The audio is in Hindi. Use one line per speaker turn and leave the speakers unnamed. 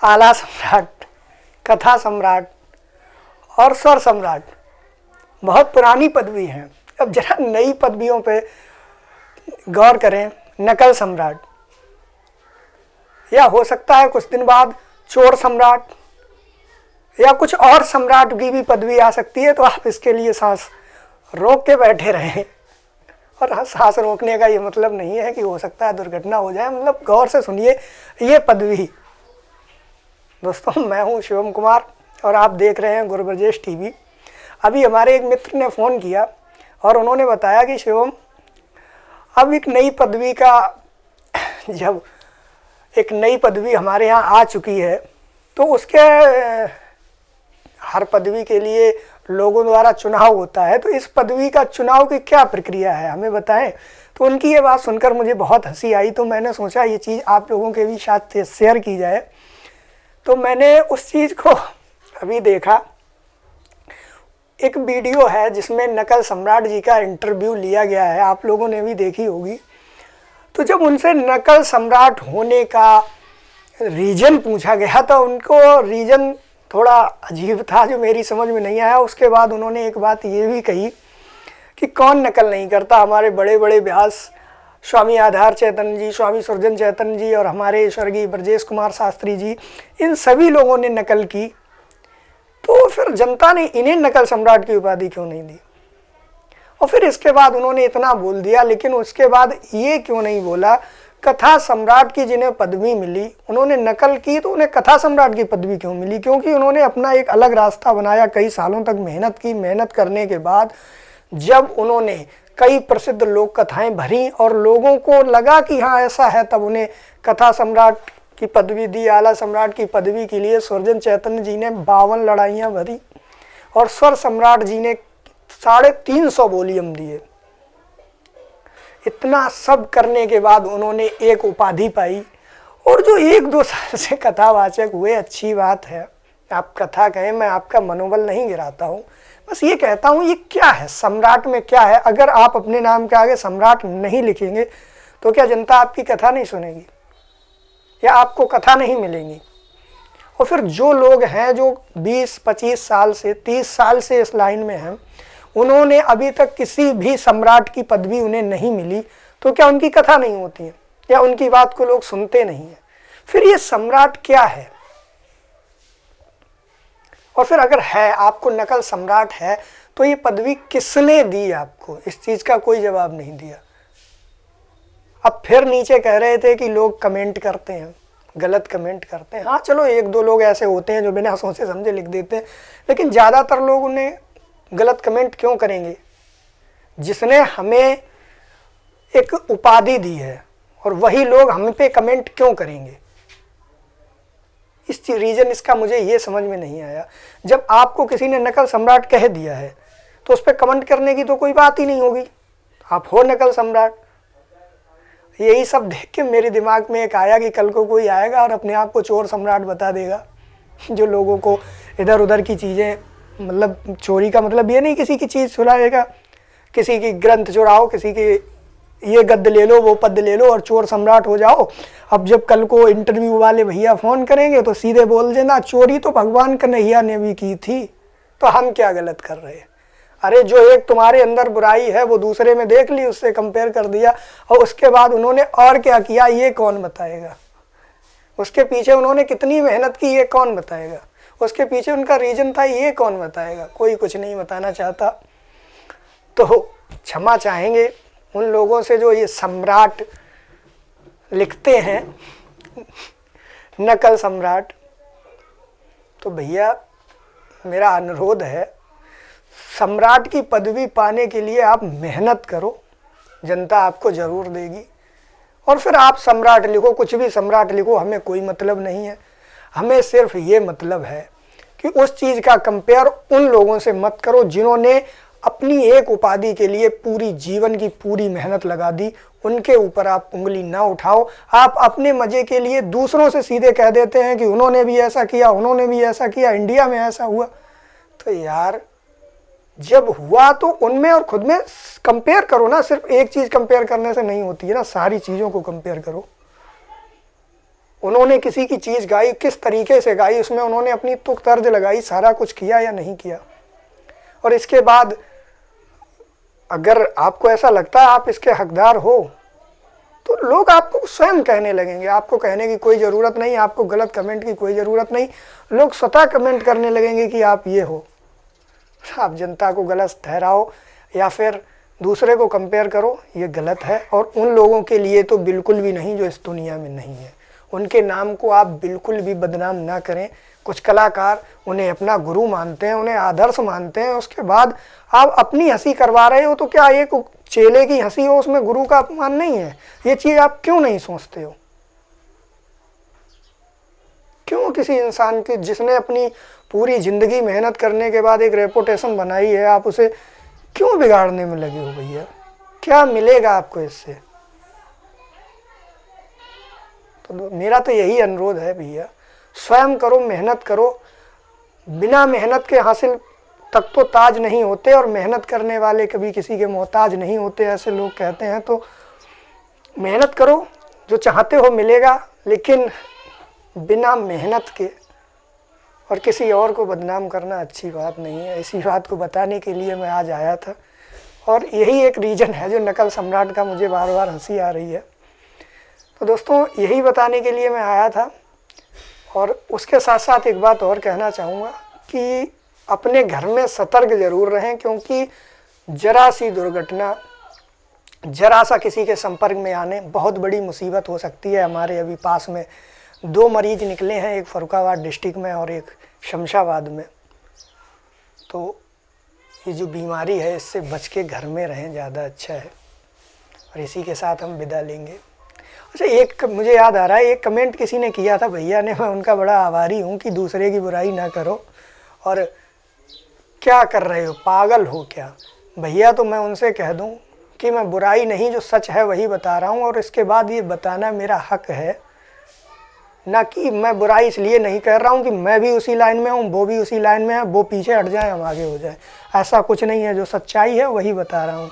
आला सम्राट, कथा सम्राट और स्वर सम्राट बहुत पुरानी पदवी हैं। अब जरा नई पदवियों पे गौर करें। नकल सम्राट, या हो सकता है कुछ दिन बाद चोर सम्राट या कुछ और सम्राट की भी पदवी आ सकती है। तो आप इसके लिए सांस रोक के बैठे रहें। और सांस रोकने का ये मतलब नहीं है कि हो सकता है दुर्घटना हो जाए, मतलब गौर से सुनिए ये पदवी। दोस्तों, मैं हूँ शिवम कुमार और आप देख रहे हैं गुरुब्रजेश टीवी। अभी हमारे एक मित्र ने फ़ोन किया और उन्होंने बताया कि शिवम, अब एक नई पदवी का, जब एक नई पदवी हमारे यहाँ आ चुकी है तो उसके हर पदवी के लिए लोगों द्वारा चुनाव होता है, तो इस पदवी का चुनाव की क्या प्रक्रिया है, हमें बताएं। तो उनकी ये बात सुनकर मुझे बहुत हंसी आई, तो मैंने सोचा ये चीज़ आप लोगों के भी साथ शेयर की जाए। तो मैंने उस चीज़ को अभी देखा। एक वीडियो है जिसमें नकल सम्राट जी का इंटरव्यू लिया गया है, आप लोगों ने भी देखी होगी। तो जब उनसे नकल सम्राट होने का रीज़न पूछा गया तो उनको रीज़न थोड़ा अजीब था जो मेरी समझ में नहीं आया। उसके बाद उन्होंने एक बात ये भी कही कि कौन नकल नहीं करता। हमारे बड़े बड़े व्यास स्वामी आधार चैतन्य जी, स्वामी सुरजन चैतन्य जी और हमारे स्वर्गीय ब्रजेश कुमार शास्त्री जी, इन सभी लोगों ने नकल की। तो फिर जनता ने इन्हें नकल सम्राट की उपाधि क्यों नहीं दी? और फिर इसके बाद उन्होंने इतना बोल दिया, लेकिन उसके बाद ये क्यों नहीं बोला कथा सम्राट की जिन्हें पदवी मिली, उन्होंने नकल की तो उन्हें कथा सम्राट की पदवी क्यों मिली? क्योंकि उन्होंने अपना एक अलग रास्ता बनाया, कई सालों तक मेहनत की। मेहनत करने के बाद जब उन्होंने कई प्रसिद्ध लोक कथाएं भरी और लोगों को लगा कि हाँ ऐसा है, तब उन्हें कथा सम्राट की पदवी दी। आला सम्राट की पदवी के लिए सुरजन चैतन्य जी ने 52 लड़ाइयाँ भरी और स्वर सम्राट जी ने 350 वॉल्यूम दिए। इतना सब करने के बाद उन्होंने एक उपाधि पाई। और जो 1-2 साल से कथावाचक हुए, अच्छी बात है, आप कथा कहें, मैं आपका मनोबल नहीं गिराता हूँ, बस ये कहता हूँ ये क्या है, सम्राट में क्या है। अगर आप अपने नाम के आगे सम्राट नहीं लिखेंगे तो क्या जनता आपकी कथा नहीं सुनेगी या आपको कथा नहीं मिलेगी? और फिर जो लोग हैं जो 20-25 साल से 30 साल से इस लाइन में हैं, उन्होंने अभी तक किसी भी सम्राट की पदवी उन्हें नहीं मिली, तो क्या उनकी कथा नहीं होती है या उनकी बात को लोग सुनते नहीं हैं? फिर ये सम्राट क्या है? और फिर अगर है, आपको नकल सम्राट है, तो ये पदवी किसने दी आपको? इस चीज़ का कोई जवाब नहीं दिया। अब फिर नीचे कह रहे थे कि लोग कमेंट करते हैं, गलत कमेंट करते हैं। हाँ चलो, 1-2 लोग ऐसे होते हैं जो बिना सोचे समझे लिख देते हैं, लेकिन ज़्यादातर लोग उन्हें गलत कमेंट क्यों करेंगे? जिसने हमें एक उपाधि दी है और वही लोग हम पे कमेंट क्यों करेंगे? इस रीज़न इसका मुझे ये समझ में नहीं आया। जब आपको किसी ने नकल सम्राट कह दिया है तो उस पर कमेंट करने की तो कोई बात ही नहीं होगी, आप हो नकल सम्राट। यही सब देख के मेरे दिमाग में एक आया कि कल को कोई आएगा और अपने आप को चोर सम्राट बता देगा, जो लोगों को इधर उधर की चीज़ें, मतलब चोरी का मतलब ये नहीं किसी की चीज़ चुराएगा, किसी की ग्रंथ चुराओ, किसी की ये गद्द ले लो, वो पद ले लो और चोर सम्राट हो जाओ। अब जब कल को इंटरव्यू वाले भैया फ़ोन करेंगे तो सीधे बोल देना चोरी तो भगवान कन्हैया ने भी की थी, तो हम क्या गलत कर रहे हैं? अरे जो एक तुम्हारे अंदर बुराई है वो दूसरे में देख ली, उससे कंपेयर कर दिया, और उसके बाद उन्होंने और क्या किया ये कौन बताएगा? उसके पीछे उन्होंने कितनी मेहनत की ये कौन बताएगा? उसके पीछे उनका रीजन था ये कौन बताएगा? कोई कुछ नहीं बताना चाहता। तो क्षमा चाहेंगे उन लोगों से जो ये सम्राट लिखते हैं, नकल सम्राट। तो भैया मेरा अनुरोध है, सम्राट की पदवी पाने के लिए आप मेहनत करो, जनता आपको ज़रूर देगी। और फिर आप सम्राट लिखो, कुछ भी सम्राट लिखो, हमें कोई मतलब नहीं है। हमें सिर्फ ये मतलब है कि उस चीज़ का कंपेयर उन लोगों से मत करो जिन्होंने अपनी एक उपाधि के लिए पूरी जीवन की पूरी मेहनत लगा दी। उनके ऊपर आप उंगली ना उठाओ। आप अपने मज़े के लिए दूसरों से सीधे कह देते हैं कि उन्होंने भी ऐसा किया, उन्होंने भी ऐसा किया, इंडिया में ऐसा हुआ। तो यार जब हुआ तो उनमें और खुद में कंपेयर करो ना। सिर्फ एक चीज़ कंपेयर करने से नहीं होती है ना, सारी चीज़ों को कंपेयर करो। उन्होंने किसी की चीज़ गाई, किस तरीके से गाई, उसमें उन्होंने अपनी तुक तर्ज लगाई, सारा कुछ किया या नहीं किया। और इसके बाद अगर आपको ऐसा लगता है आप इसके हकदार हो, तो लोग आपको स्वयं कहने लगेंगे। आपको कहने की कोई ज़रूरत नहीं, आपको गलत कमेंट की कोई ज़रूरत नहीं, लोग स्वतः कमेंट करने लगेंगे कि आप ये हो। आप जनता को गलत ठहराओ या फिर दूसरे को कंपेयर करो, ये गलत है। और उन लोगों के लिए तो बिल्कुल भी नहीं जो इस दुनिया में नहीं है। उनके नाम को आप बिल्कुल भी बदनाम ना करें। कुछ कलाकार उन्हें अपना गुरु मानते हैं, उन्हें आदर्श मानते हैं, उसके बाद आप अपनी हंसी करवा रहे हो, तो क्या एक चेले की हंसी हो उसमें गुरु का अपमान नहीं है? ये चीज़ आप क्यों नहीं सोचते हो? क्यों किसी इंसान की जिसने अपनी पूरी ज़िंदगी मेहनत करने के बाद एक रेपुटेशन बनाई है, आप उसे क्यों बिगाड़ने में लगे हो भैया? क्या मिलेगा आपको इससे? तो मेरा तो यही अनुरोध है भैया, स्वयं करो, मेहनत करो। बिना मेहनत के हासिल तक तो ताज नहीं होते, और मेहनत करने वाले कभी किसी के मोहताज नहीं होते, ऐसे लोग कहते हैं। तो मेहनत करो, जो चाहते हो मिलेगा, लेकिन बिना मेहनत के और किसी और को बदनाम करना अच्छी बात नहीं है। इसी बात को बताने के लिए मैं आज आया था, और यही एक रीज़न है जो नकल सम्राट का मुझे बार बार हंसी आ रही है। तो दोस्तों, यही बताने के लिए मैं आया था। और उसके साथ साथ एक बात और कहना चाहूँगा कि अपने घर में सतर्क ज़रूर रहें, क्योंकि जरा सी दुर्घटना, जरा सा किसी के संपर्क में आने बहुत बड़ी मुसीबत हो सकती है। हमारे अभी पास में 2 मरीज निकले हैं, एक फर्रुखाबाद डिस्ट्रिक्ट में और एक शमशाबाद में। तो ये जो बीमारी है, इससे बच के घर में रहें, ज़्यादा अच्छा है। और इसी के साथ हम विदा लेंगे। अच्छा, एक मुझे याद आ रहा है, एक कमेंट किसी ने किया था भैया ने, मैं उनका बड़ा आभारी हूँ, कि दूसरे की बुराई ना करो और क्या कर रहे हो, पागल हो क्या भैया? तो मैं उनसे कह दूँ कि मैं बुराई नहीं, जो सच है वही बता रहा हूँ, और इसके बाद ये बताना मेरा हक है, ना कि मैं बुराई इसलिए नहीं कर रहा हूँ कि मैं भी उसी लाइन में हूँ, वो भी उसी लाइन में है, वो पीछे हट जाए हम आगे हो जाए। ऐसा कुछ नहीं है, जो सच्चाई है वही बता रहा हूँ।